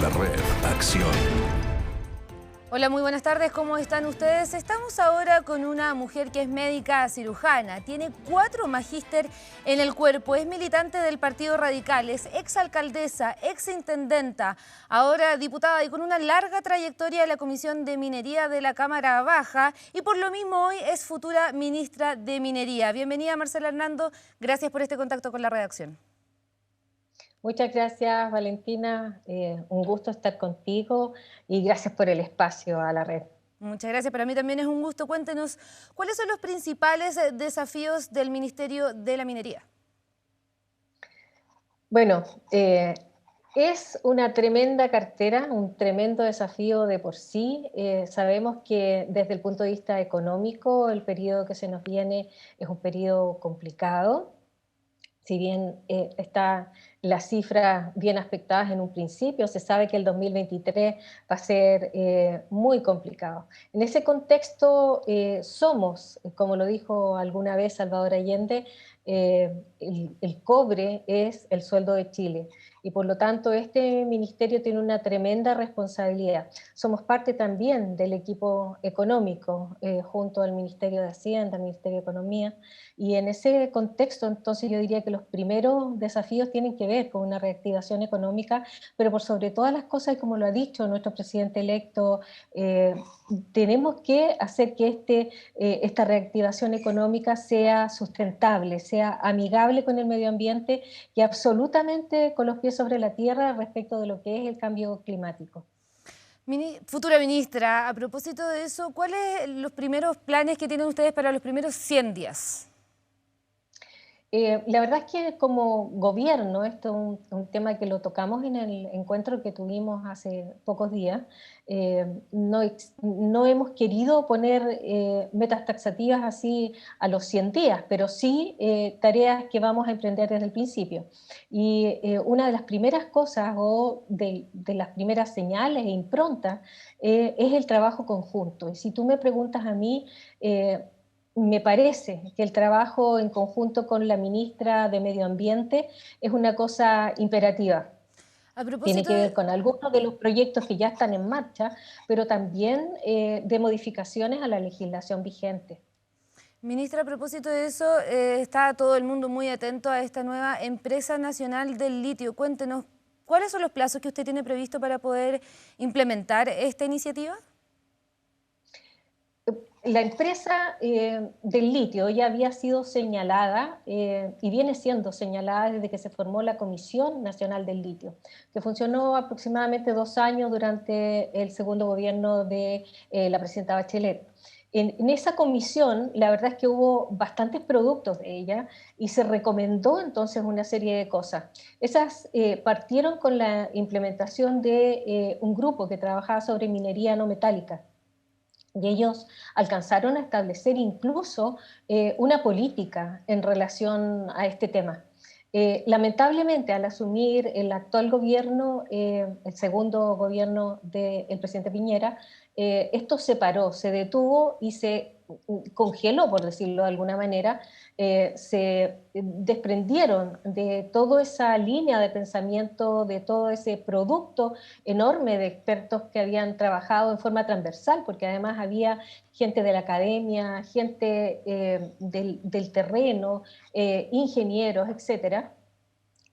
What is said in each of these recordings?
la red Acción. Hola, muy buenas tardes, ¿cómo están ustedes? Estamos ahora con una mujer que es médica cirujana, tiene 4 magíster en el cuerpo, es militante del Partido Radical, es exalcaldesa, exintendenta, ahora diputada y con una larga trayectoria en la Comisión de Minería de la Cámara Baja y por lo mismo hoy es futura ministra de Minería. Bienvenida, Marcela Hernando, gracias por este contacto con la redacción. Muchas gracias, Valentina. Un gusto estar contigo y gracias por el espacio a la red. Muchas gracias, para mí también es un gusto. Cuéntenos, ¿cuáles son los principales desafíos del Ministerio de la Minería? Bueno, es una tremenda cartera, un tremendo desafío de por sí. Sabemos que desde el punto de vista económico, el periodo que se nos viene es un periodo complicado. Si bien está las cifras bien aspectadas en un principio, se sabe que el 2023 va a ser muy complicado. En ese contexto somos, como lo dijo alguna vez Salvador Allende, el cobre es el sueldo de Chile y por lo tanto este ministerio tiene una tremenda responsabilidad. Somos parte también del equipo económico junto al Ministerio de Hacienda, al Ministerio de Economía, y en ese contexto entonces yo diría que los primeros desafíos tienen que ver con una reactivación económica, pero por sobre todas las cosas, y como lo ha dicho nuestro presidente electo, tenemos que hacer que esta reactivación económica sea sustentable, sea amigable con el medio ambiente y absolutamente con los pies sobre la tierra respecto de lo que es el cambio climático. Futura ministra, a propósito de eso, ¿cuáles son los primeros planes que tienen ustedes para los primeros 100 días? La verdad es que como gobierno, esto es un tema que lo tocamos en el encuentro que tuvimos hace pocos días, no hemos querido poner metas taxativas así a los 100 días, pero sí tareas que vamos a emprender desde el principio. Y una de las primeras cosas o de las primeras señales e improntas es el trabajo conjunto. Y si tú me preguntas a mí, me parece que el trabajo en conjunto con la ministra de Medio Ambiente es una cosa imperativa. A Tiene propósito que ver de... con algunos de los proyectos que ya están en marcha, pero también de modificaciones a la legislación vigente. Ministra, a propósito de eso, está todo el mundo muy atento a esta nueva empresa nacional del litio. Cuéntenos, ¿cuáles son los plazos que usted tiene previsto para poder implementar esta iniciativa? La empresa del litio ya había sido señalada y viene siendo señalada desde que se formó la Comisión Nacional del Litio, que funcionó aproximadamente 2 años durante el segundo gobierno de la presidenta Bachelet. En esa comisión, la verdad es que hubo bastantes productos de ella y se recomendó entonces una serie de cosas. Esas partieron con la implementación de un grupo que trabajaba sobre minería no metálica. Y ellos alcanzaron a establecer incluso una política en relación a este tema. Lamentablemente, al asumir el actual gobierno, el segundo gobierno del presidente Piñera, esto se paró, se detuvo y se congeló, por decirlo de alguna manera, se desprendieron de toda esa línea de pensamiento, de todo ese producto enorme de expertos que habían trabajado en forma transversal, porque además había gente de la academia, gente del terreno, ingenieros, etcétera,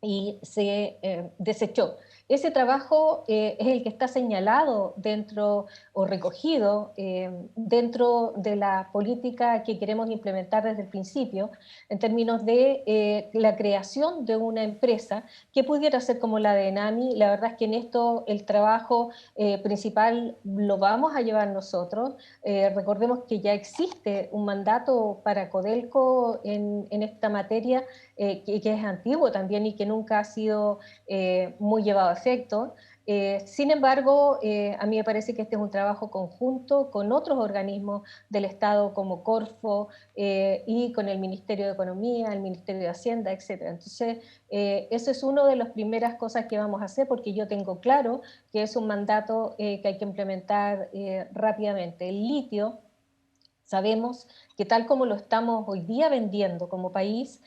y se desechó. Ese trabajo es el que está señalado dentro o recogido dentro de la política que queremos implementar desde el principio en términos de la creación de una empresa que pudiera ser como la de Enami. La verdad es que en esto el trabajo principal lo vamos a llevar nosotros. Recordemos que ya existe un mandato para Codelco en esta materia que es antiguo también y que nunca ha sido muy llevado a efecto. Sin embargo, a mí me parece que este es un trabajo conjunto con otros organismos del Estado como Corfo y con el Ministerio de Economía, el Ministerio de Hacienda, etc. Entonces, eso es una de las primeras cosas que vamos a hacer porque yo tengo claro que es un mandato que hay que implementar rápidamente. El litio, sabemos que tal como lo estamos hoy día vendiendo como país,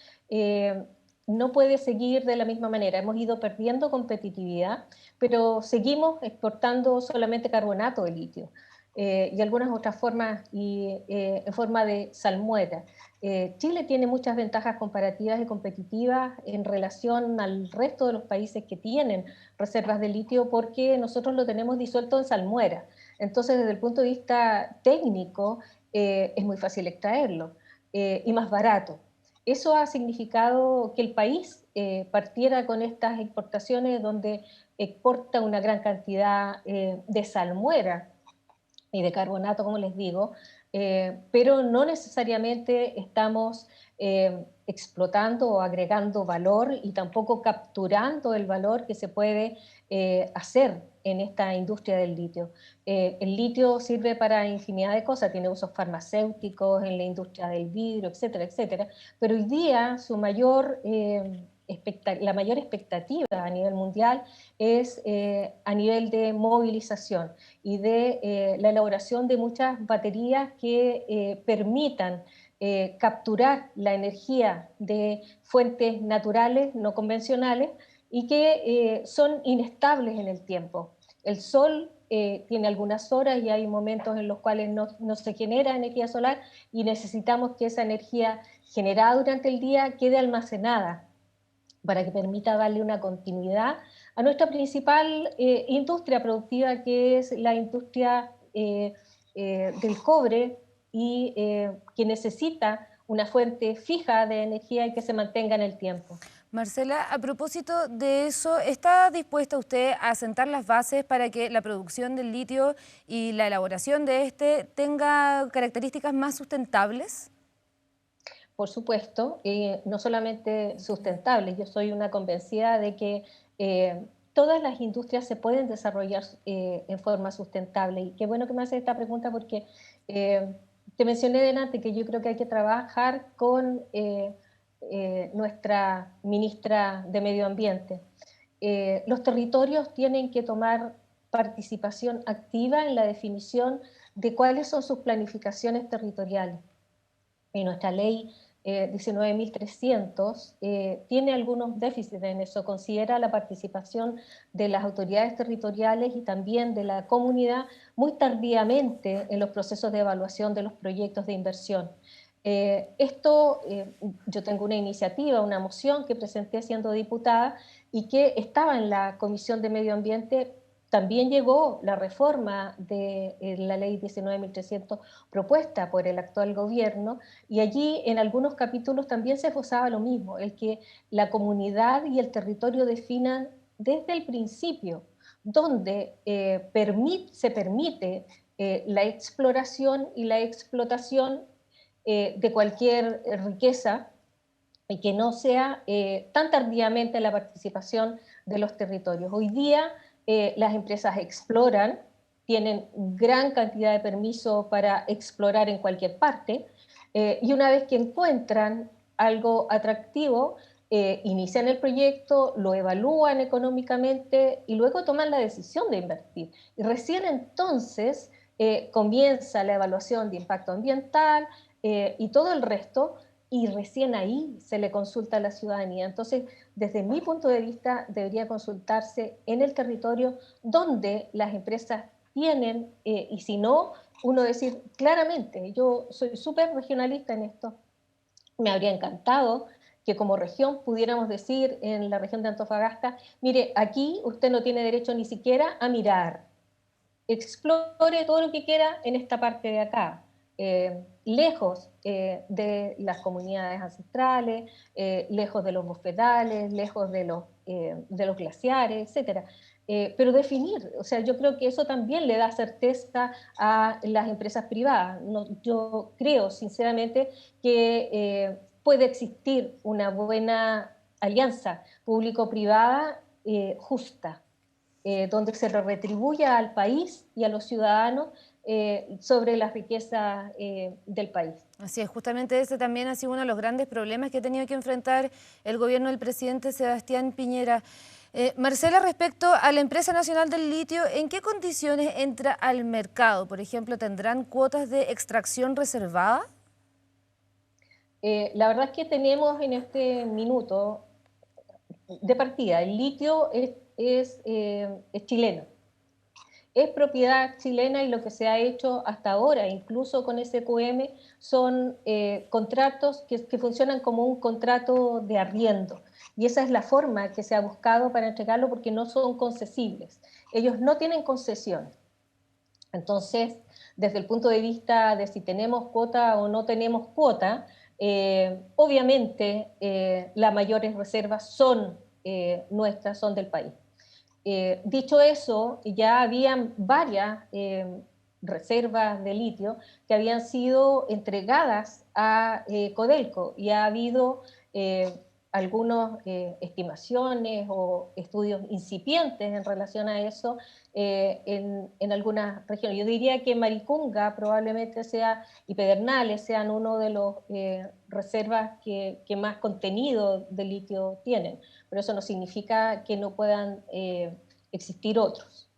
no puede seguir de la misma manera. Hemos ido perdiendo competitividad, pero seguimos exportando solamente carbonato de litio y algunas otras formas en forma de salmuera. Chile tiene muchas ventajas comparativas y competitivas en relación al resto de los países que tienen reservas de litio porque nosotros lo tenemos disuelto en salmuera. Entonces, desde el punto de vista técnico, es muy fácil extraerlo y más barato. Eso ha significado que el país partiera con estas exportaciones donde exporta una gran cantidad de salmuera y de carbonato, como les digo, pero no necesariamente estamos explotando o agregando valor y tampoco capturando el valor que se puede hacer en esta industria del litio. El litio sirve para infinidad de cosas, tiene usos farmacéuticos, en la industria del vidrio, etcétera, etcétera, pero hoy día su la mayor expectativa a nivel mundial es a nivel de movilización y de la elaboración de muchas baterías que permitan capturar la energía de fuentes naturales, no convencionales, y que son inestables en el tiempo. El sol tiene algunas horas y hay momentos en los cuales no se genera energía solar y necesitamos que esa energía generada durante el día quede almacenada para que permita darle una continuidad a nuestra principal industria productiva, que es la industria del cobre y que necesita una fuente fija de energía y que se mantenga en el tiempo. Marcela, a propósito de eso, ¿está dispuesta usted a sentar las bases para que la producción del litio y la elaboración de este tenga características más sustentables? Por supuesto, no solamente sustentables, yo soy una convencida de que todas las industrias se pueden desarrollar en forma sustentable. Y qué bueno que me haces esta pregunta porque te mencioné delante que yo creo que hay que trabajar con nuestra ministra de Medio Ambiente. Los territorios tienen que tomar participación activa en la definición de cuáles son sus planificaciones territoriales. Y nuestra ley 19.300 tiene algunos déficits en eso, considera la participación de las autoridades territoriales y también de la comunidad muy tardíamente en los procesos de evaluación de los proyectos de inversión. Yo tengo una iniciativa, una moción que presenté siendo diputada y que estaba en la Comisión de Medio Ambiente. También llegó la reforma de la ley 19.300 propuesta por el actual gobierno y allí en algunos capítulos también se esbozaba lo mismo, el que la comunidad y el territorio definan desde el principio donde se permite la exploración y la explotación de cualquier riqueza y que no sea tan tardíamente la participación de los territorios. Hoy día las empresas exploran, tienen gran cantidad de permisos para explorar en cualquier parte, y una vez que encuentran algo atractivo, inician el proyecto, lo evalúan económicamente y luego toman la decisión de invertir. Y recién entonces comienza la evaluación de impacto ambiental y todo el resto, y recién ahí se le consulta a la ciudadanía. Entonces, desde mi punto de vista, debería consultarse en el territorio donde las empresas tienen, y si no, uno decir claramente, yo soy súper regionalista en esto, me habría encantado que como región pudiéramos decir en la región de Antofagasta, mire, aquí usted no tiene derecho ni siquiera a mirar, explore todo lo que quiera en esta parte de acá. Lejos de las comunidades ancestrales, lejos de los bosquetales, lejos de los glaciares, etc. Pero definir, o sea, yo creo que eso también le da certeza a las empresas privadas. No, yo creo sinceramente que puede existir una buena alianza público-privada justa, donde se le retribuya al país y a los ciudadanos sobre la riqueza del país. Así es, justamente ese también ha sido uno de los grandes problemas que ha tenido que enfrentar el gobierno del presidente Sebastián Piñera. Marcela, respecto a la empresa nacional del litio, ¿en qué condiciones entra al mercado? Por ejemplo, ¿tendrán cuotas de extracción reservada? La verdad es que tenemos en este minuto de partida, el litio es chileno. Es propiedad chilena y lo que se ha hecho hasta ahora, incluso con SQM, son contratos que funcionan como un contrato de arriendo. Y esa es la forma que se ha buscado para entregarlo porque no son concesibles. Ellos no tienen concesión. Entonces, desde el punto de vista de si tenemos cuota o no tenemos cuota, obviamente las mayores reservas son nuestras, son del país. Dicho eso, ya habían varias reservas de litio que habían sido entregadas a Codelco y ha habido algunas estimaciones o estudios incipientes en relación a eso en algunas regiones. Yo diría que Maricunga probablemente sea y Pedernales sean uno de los reservas que más contenido de litio tienen, pero eso no significa que no puedan existir otros.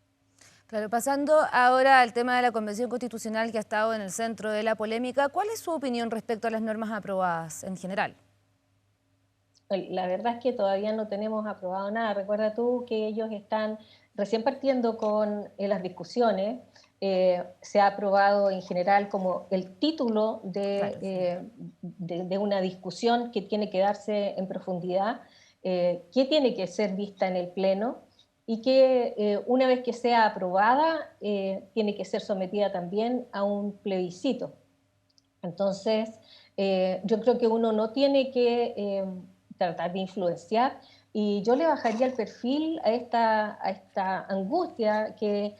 Claro, pasando ahora al tema de la Convención Constitucional que ha estado en el centro de la polémica, ¿cuál es su opinión respecto a las normas aprobadas en general? La verdad es que todavía no tenemos aprobado nada. Recuerda tú que ellos están recién partiendo con las discusiones. Se ha aprobado en general como el título Claro, sí. de una discusión que tiene que darse en profundidad, que tiene que ser vista en el Pleno y que una vez que sea aprobada tiene que ser sometida también a un plebiscito. Entonces, yo creo que uno no tiene que tratar de influenciar y yo le bajaría el perfil a esta angustia que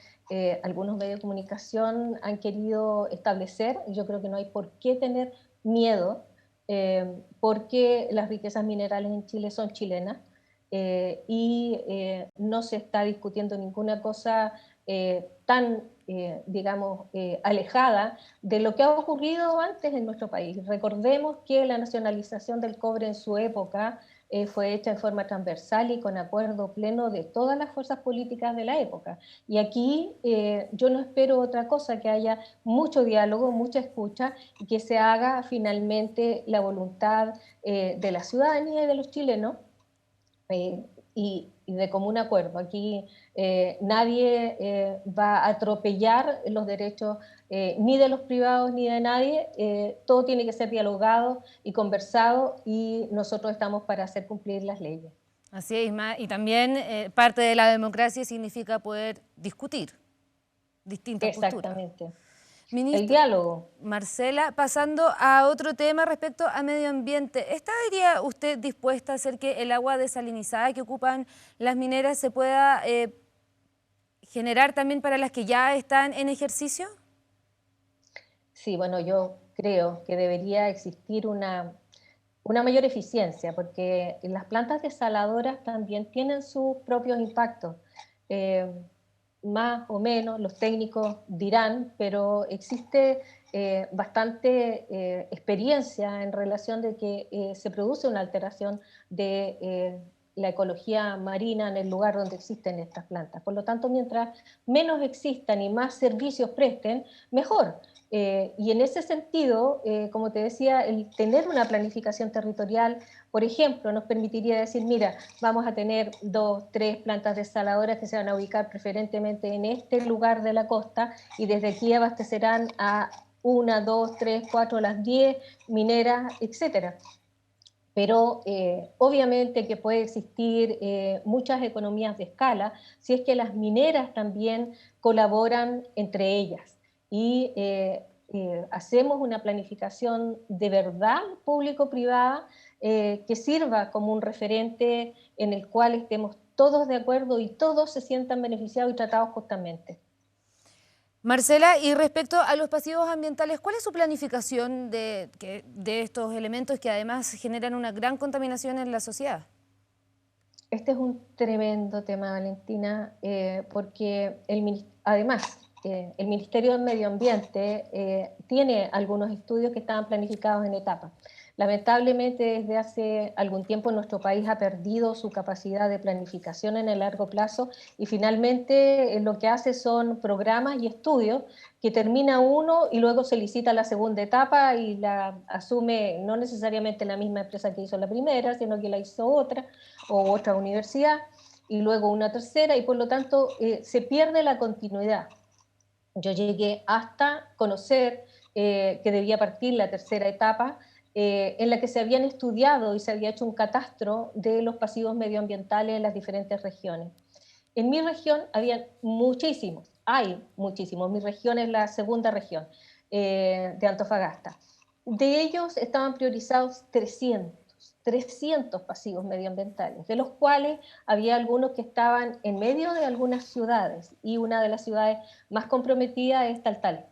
algunos medios de comunicación han querido establecer. Yo creo que no hay por qué tener miedo porque las riquezas minerales en Chile son chilenas y no se está discutiendo ninguna cosa tan, digamos, alejada de lo que ha ocurrido antes en nuestro país. Recordemos que la nacionalización del cobre en su época fue hecha en forma transversal y con acuerdo pleno de todas las fuerzas políticas de la época. Y aquí yo no espero otra cosa, que haya mucho diálogo, mucha escucha y que se haga finalmente la voluntad de la ciudadanía y de los chilenos y de común acuerdo. Aquí nadie va a atropellar los derechos ni de los privados ni de nadie. Todo tiene que ser dialogado y conversado y nosotros estamos para hacer cumplir las leyes. Así es, y también parte de la democracia significa poder discutir distintas posturas. Exactamente. El Ministra diálogo. Marcela, pasando a otro tema respecto a medio ambiente, ¿estaría usted dispuesta a hacer que el agua desalinizada que ocupan las mineras se pueda generar también para las que ya están en ejercicio? Sí, bueno, yo creo que debería existir una mayor eficiencia, porque las plantas desaladoras también tienen sus propios impactos. Eh, Más o menos, los técnicos dirán, pero existe bastante experiencia en relación de que se produce una alteración de la ecología marina en el lugar donde existen estas plantas. Por lo tanto, mientras menos existan y más servicios presten, mejor. Y en ese sentido, como te decía, el tener una planificación territorial, por ejemplo, nos permitiría decir, mira, vamos a tener 2, 3 plantas desaladoras que se van a ubicar preferentemente en este lugar de la costa y desde aquí abastecerán a 1, 2, 3, 4, las 10 mineras, etcétera. Pero obviamente que puede existir muchas economías de escala si es que las mineras también colaboran entre ellas y hacemos una planificación de verdad público-privada que sirva como un referente en el cual estemos todos de acuerdo y todos se sientan beneficiados y tratados justamente. Marcela, y respecto a los pasivos ambientales, ¿cuál es su planificación de estos elementos que además generan una gran contaminación en la sociedad? Este es un tremendo tema, Valentina, porque además el Ministerio del Medio Ambiente tiene algunos estudios que estaban planificados en etapas. Lamentablemente, desde hace algún tiempo nuestro país ha perdido su capacidad de planificación en el largo plazo y finalmente lo que hace son programas y estudios que termina uno y luego se licita la segunda etapa y la asume no necesariamente la misma empresa que hizo la primera, sino que la hizo otra, o otra universidad, y luego una tercera, y por lo tanto se pierde la continuidad. Yo llegué hasta conocer que debía partir la tercera etapa, en la que se habían estudiado y se había hecho un catastro de los pasivos medioambientales en las diferentes regiones. En mi región había muchísimos, hay muchísimos, mi región es la segunda región de Antofagasta. De ellos estaban priorizados 300 pasivos medioambientales, de los cuales había algunos que estaban en medio de algunas ciudades, y una de las ciudades más comprometidas es Taltal,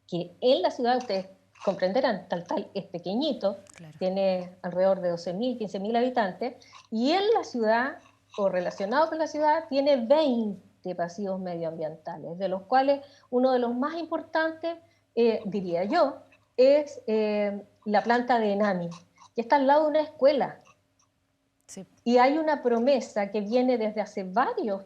que en la ciudad, ustedes comprenderán, Taltal es pequeñito, Claro. tiene alrededor de 12.000, 15.000 habitantes, y en la ciudad, o relacionado con la ciudad, tiene 20 pasivos medioambientales, de los cuales uno de los más importantes, diría yo, es la planta de Enami, que está al lado de una escuela. Sí. Y hay una promesa que viene desde hace varios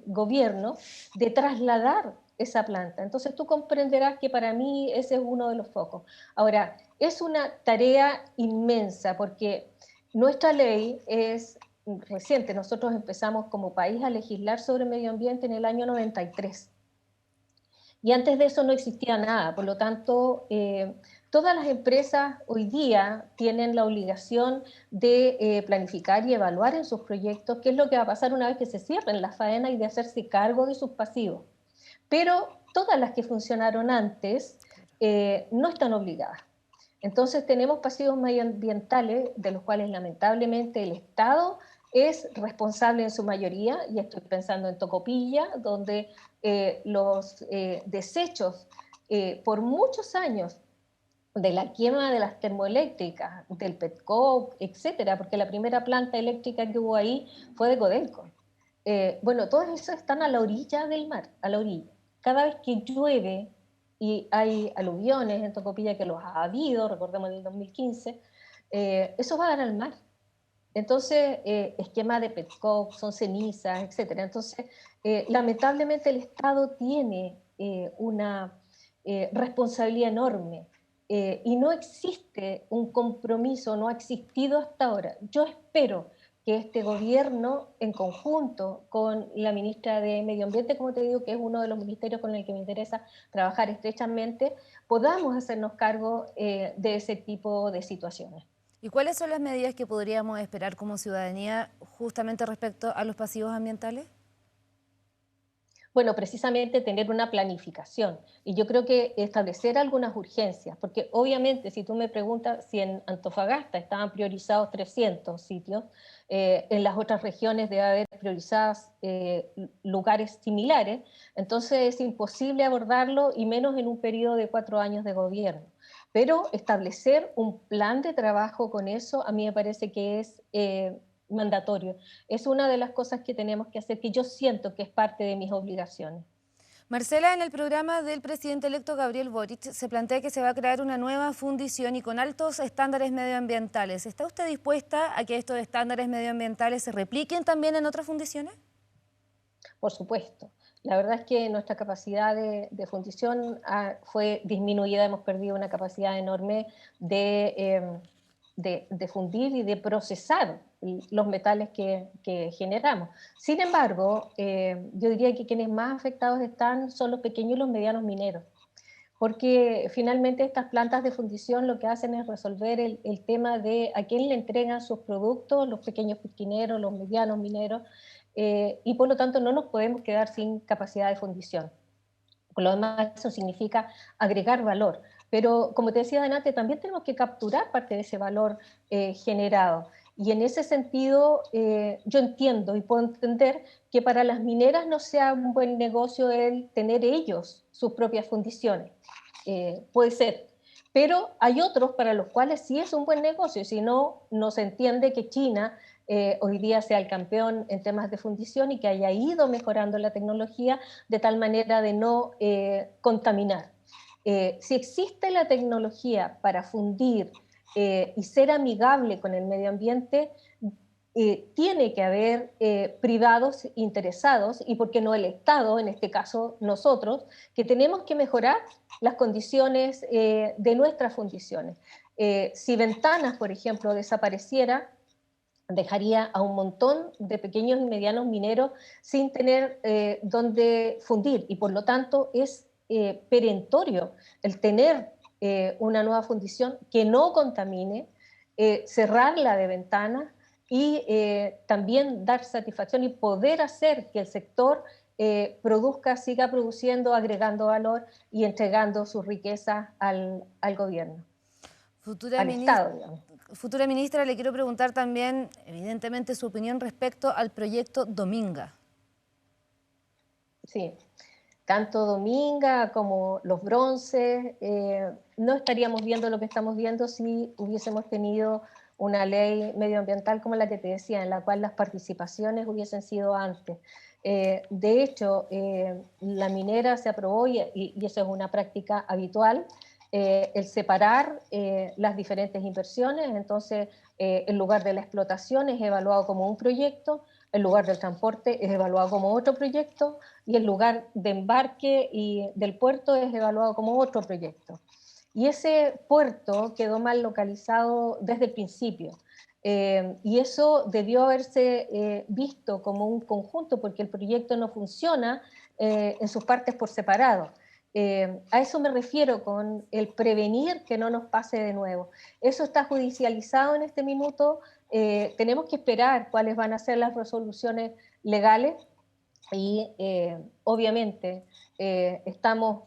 gobiernos de trasladar esa planta. Entonces tú comprenderás que para mí ese es uno de los focos. Ahora, es una tarea inmensa porque nuestra ley es reciente. Nosotros empezamos como país a legislar sobre medio ambiente en el año 93. Y antes de eso no existía nada. Por lo tanto, todas las empresas hoy día tienen la obligación de planificar y evaluar en sus proyectos qué es lo que va a pasar una vez que se cierren las faenas y de hacerse cargo de sus pasivos. Pero todas las que funcionaron antes no están obligadas. Entonces tenemos pasivos medioambientales de los cuales lamentablemente el Estado es responsable en su mayoría, y estoy pensando en Tocopilla, donde los desechos por muchos años de la quema de las termoeléctricas, del petcoke, etcétera, porque la primera planta eléctrica que hubo ahí fue de Codelco. Bueno, todos esos están a la orilla del mar, a la orilla. Cada vez que llueve y hay aluviones en Tocopilla, que los ha habido, recordemos en el 2015, eso va a dar al mar. Entonces, esquema de petcoke, son cenizas, etcétera. Entonces, lamentablemente el Estado tiene una responsabilidad enorme, y no existe un compromiso, no ha existido hasta ahora. Yo espero que este gobierno, en conjunto con la ministra de Medio Ambiente, como te digo, que es uno de los ministerios con el que me interesa trabajar estrechamente, podamos hacernos cargo de ese tipo de situaciones. ¿Y cuáles son las medidas que podríamos esperar como ciudadanía justamente respecto a los pasivos ambientales? Bueno, precisamente tener una planificación. Y yo creo que establecer algunas urgencias, porque obviamente si tú me preguntas si en Antofagasta estaban priorizados 300 sitios, en las otras regiones debe haber priorizados lugares similares, entonces es imposible abordarlo, y menos en un periodo de 4 años de gobierno. Pero establecer un plan de trabajo con eso a mí me parece que es mandatorio. Es una de las cosas que tenemos que hacer, que yo siento que es parte de mis obligaciones. Marcela, en el programa del presidente electo Gabriel Boric se plantea que se va a crear una nueva fundición y con altos estándares medioambientales. ¿Está usted dispuesta a que estos estándares medioambientales se repliquen también en otras fundiciones? Por supuesto. La verdad es que nuestra capacidad de fundición fue disminuida, hemos perdido una capacidad enorme de fundir y de procesar los metales que generamos. Sin embargo, yo diría que quienes más afectados están son los pequeños y los medianos mineros, porque finalmente estas plantas de fundición lo que hacen es resolver el tema de a quién le entregan sus productos, los pequeños pisquineros, los medianos mineros, y por lo tanto no nos podemos quedar sin capacidad de fundición. Por lo demás, eso significa agregar valor. Pero, como te decía adelante, también tenemos que capturar parte de ese valor generado. Y en ese sentido, yo entiendo y puedo entender que para las mineras no sea un buen negocio el tener ellos sus propias fundiciones. Puede ser. Pero hay otros para los cuales sí es un buen negocio. Si no, no se entiende que China hoy día sea el campeón en temas de fundición y que haya ido mejorando la tecnología de tal manera de no contaminar. Si existe la tecnología para fundir y ser amigable con el medio ambiente, tiene que haber privados interesados, y por qué no el Estado, en este caso nosotros, que tenemos que mejorar las condiciones de nuestras fundiciones. Si Ventanas, por ejemplo, desapareciera, dejaría a un montón de pequeños y medianos mineros sin tener dónde fundir, y por lo tanto es perentorio el tener una nueva fundición que no contamine, cerrarla de ventanas y también dar satisfacción y poder hacer que el sector produzca, siga produciendo, agregando valor y entregando sus riquezas al gobierno, Futura al ministra, Estado, digamos. futura ministra, le quiero preguntar también, evidentemente, su opinión respecto al proyecto Dominga. Sí, tanto Dominga como los bronces, no estaríamos viendo lo que estamos viendo si hubiésemos tenido una ley medioambiental como la que te decía, en la cual las participaciones hubiesen sido antes. De hecho, la minera se aprobó, y eso es una práctica habitual, el separar las diferentes inversiones. Entonces el lugar de la explotación es evaluado como un proyecto, el lugar del transporte es evaluado como otro proyecto, y el lugar de embarque y del puerto es evaluado como otro proyecto. Y ese puerto quedó mal localizado desde el principio. Y eso debió haberse visto como un conjunto, porque el proyecto no funciona en sus partes por separado. A eso me refiero con el prevenir que no nos pase de nuevo. Eso está judicializado en este minuto. Tenemos que esperar cuáles van a ser las resoluciones legales, y obviamente estamos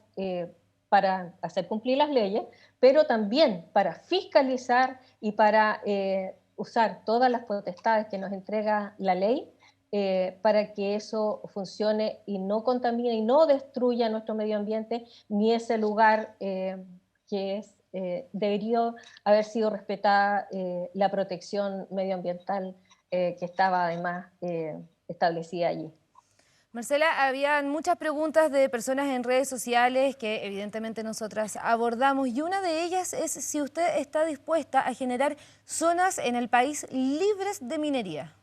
para hacer cumplir las leyes, pero también para fiscalizar y para usar todas las potestades que nos entrega la ley para que eso funcione y no contamine y no destruya nuestro medio ambiente ni ese lugar que es, debería haber sido respetada la protección medioambiental que estaba además establecida allí. Marcela, habían muchas preguntas de personas en redes sociales que evidentemente nosotras abordamos, y una de ellas es si usted está dispuesta a generar zonas en el país libres de minería,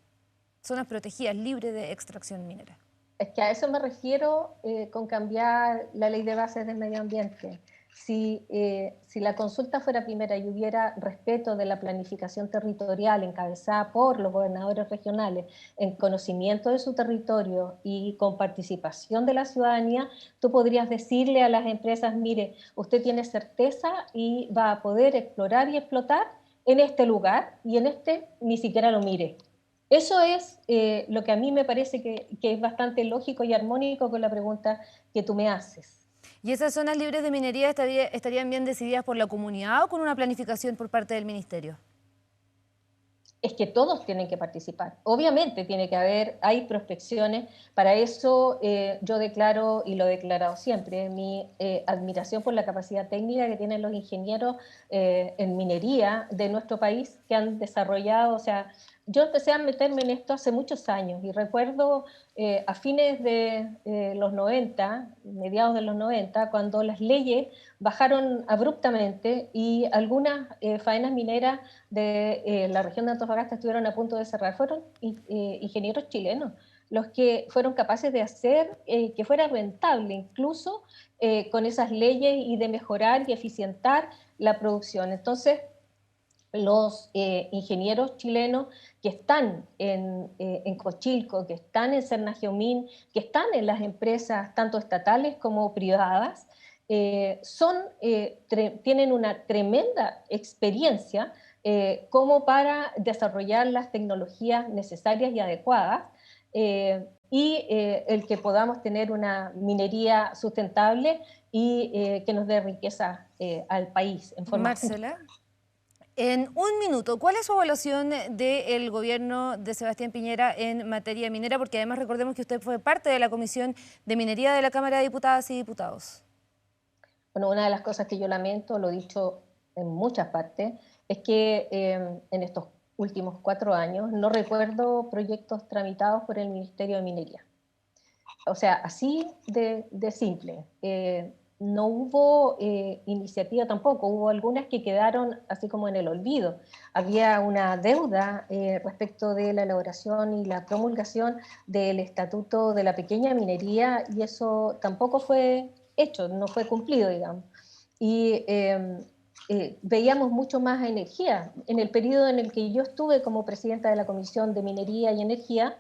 zonas protegidas, libres de extracción minera. Es que a eso me refiero con cambiar la ley de bases del medio ambiente. Si la consulta fuera primera y hubiera respeto de la planificación territorial encabezada por los gobernadores regionales, en conocimiento de su territorio y con participación de la ciudadanía, tú podrías decirle a las empresas: mire, usted tiene certeza y va a poder explorar y explotar en este lugar, y en este ni siquiera lo mire. Eso es lo que a mí me parece que es bastante lógico y armónico con la pregunta que tú me haces. ¿Y esas zonas libres de minería estarían bien decididas por la comunidad o con una planificación por parte del ministerio? Es que todos tienen que participar. Obviamente tiene que haber, hay prospecciones. Para eso yo declaro, y lo he declarado siempre, mi admiración por la capacidad técnica que tienen los ingenieros en minería de nuestro país, que han desarrollado. O sea, yo empecé a meterme en esto hace muchos años, y recuerdo a fines de los 90, mediados de los 90, cuando las leyes bajaron abruptamente y algunas faenas mineras de la región de Antofagasta estuvieron a punto de cerrar. Fueron ingenieros chilenos los que fueron capaces de hacer que fuera rentable, incluso con esas leyes, y de mejorar y eficientar la producción. Entonces, los ingenieros chilenos que están en Cochilco, que están en Cernajeomín, que están en las empresas tanto estatales como privadas, tienen una tremenda experiencia como para desarrollar las tecnologías necesarias y adecuadas, el que podamos tener una minería sustentable y que nos dé riqueza al país en forma justa. Marcela, en un minuto, ¿cuál es su evaluación del gobierno de Sebastián Piñera en materia minera? Porque además recordemos que usted fue parte de la Comisión de Minería de la Cámara de Diputadas y Diputados. Bueno, una de las cosas que yo lamento, lo he dicho en muchas partes, es que en estos últimos 4 años no recuerdo proyectos tramitados por el Ministerio de Minería. O sea, así de simple. No hubo iniciativa tampoco, hubo algunas que quedaron así como en el olvido. Había una deuda respecto de la elaboración y la promulgación del Estatuto de la Pequeña Minería, y eso tampoco fue hecho, no fue cumplido, digamos. Y veíamos mucho más energía. En el periodo en el que yo estuve como presidenta de la Comisión de Minería y Energía,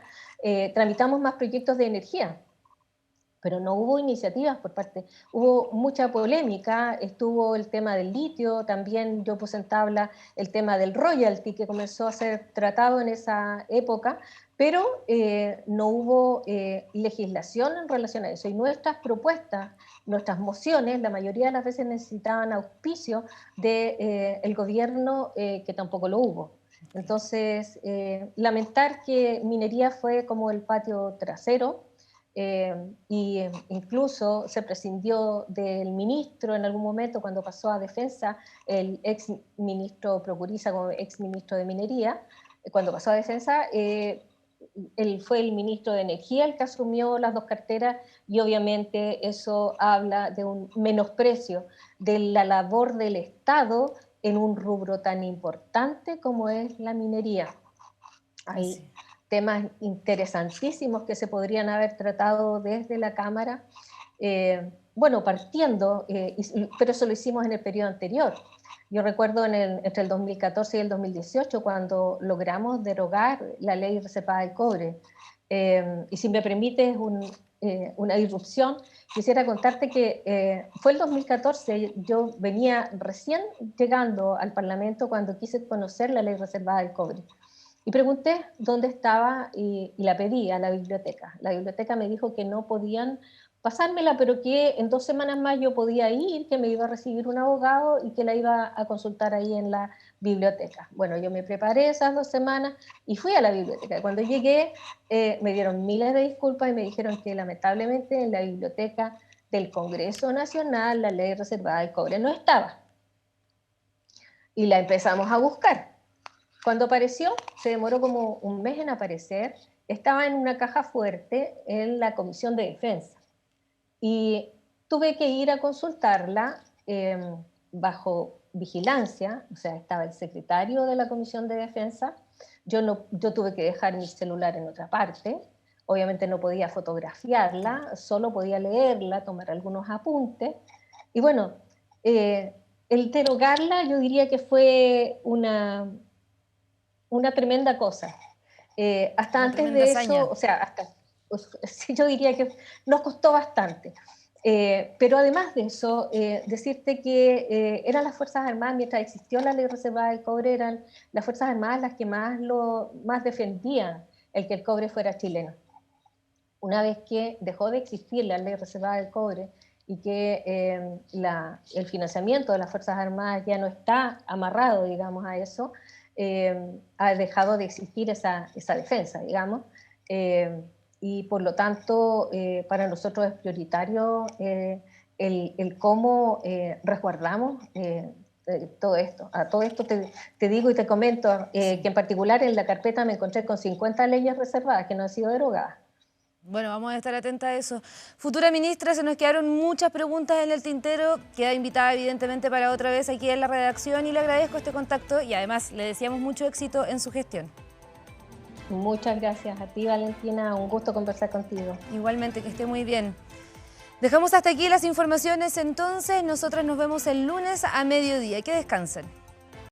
tramitamos más proyectos de energía, pero no hubo iniciativas por parte, hubo mucha polémica, estuvo el tema del litio, también yo puse en tabla el tema del royalty que comenzó a ser tratado en esa época, pero no hubo legislación en relación a eso, y nuestras propuestas, nuestras mociones, la mayoría de las veces necesitaban auspicio del gobierno, que tampoco lo hubo. Entonces, lamentar que minería fue como el patio trasero, y incluso se prescindió del ministro en algún momento cuando pasó a defensa, el ex ministro Procuriza como ex ministro de Minería, cuando pasó a defensa, él fue el ministro de Energía el que asumió las dos carteras, y obviamente eso habla de un menosprecio de la labor del Estado en un rubro tan importante como es la minería. Hay temas interesantísimos que se podrían haber tratado desde la Cámara, bueno, partiendo, pero eso lo hicimos en el periodo anterior. Yo recuerdo entre el 2014 y el 2018 cuando logramos derogar la ley reservada del cobre. Y si me permites una irrupción, quisiera contarte que fue el 2014, yo venía recién llegando al Parlamento cuando quise conocer la ley reservada del cobre. Y pregunté dónde estaba y la pedí a la biblioteca. La biblioteca me dijo que no podían pasármela, pero que en 2 semanas más yo podía ir, que me iba a recibir un abogado y que la iba a consultar ahí en la biblioteca. Bueno, yo me preparé esas 2 semanas y fui a la biblioteca. Cuando llegué me dieron miles de disculpas y me dijeron que lamentablemente en la biblioteca del Congreso Nacional la ley reservada del cobre no estaba. Y la empezamos a buscar. Cuando apareció, se demoró como un mes en aparecer, estaba en una caja fuerte en la Comisión de Defensa. Y tuve que ir a consultarla bajo vigilancia, o sea, estaba el secretario de la Comisión de Defensa, yo tuve que dejar mi celular en otra parte, obviamente no podía fotografiarla, solo podía leerla, tomar algunos apuntes, y bueno, el derogarla yo diría que fue una tremenda cosa. Hasta una antes de eso, hazaña. o sea, sí, yo diría que nos costó bastante. Pero además de eso, decirte que eran las Fuerzas Armadas, mientras existió la ley reservada del cobre, eran las Fuerzas Armadas las que más defendían el que el cobre fuera chileno. Una vez que dejó de existir la ley reservada del cobre y que el financiamiento de las Fuerzas Armadas ya no está amarrado, digamos, a eso, ha dejado de existir esa defensa, digamos, y por lo tanto para nosotros es prioritario el cómo resguardamos todo esto. A todo esto te digo y te comento que en particular en la carpeta me encontré con 50 leyes reservadas que no han sido derogadas. Bueno, vamos a estar atentas a eso. Futura ministra, se nos quedaron muchas preguntas en el tintero. Queda invitada evidentemente para otra vez aquí en la redacción y le agradezco este contacto y además le deseamos mucho éxito en su gestión. Muchas gracias a ti, Valentina. Un gusto conversar contigo. Igualmente, que esté muy bien. Dejamos hasta aquí las informaciones entonces. Nosotras nos vemos el lunes a mediodía. Que descansen.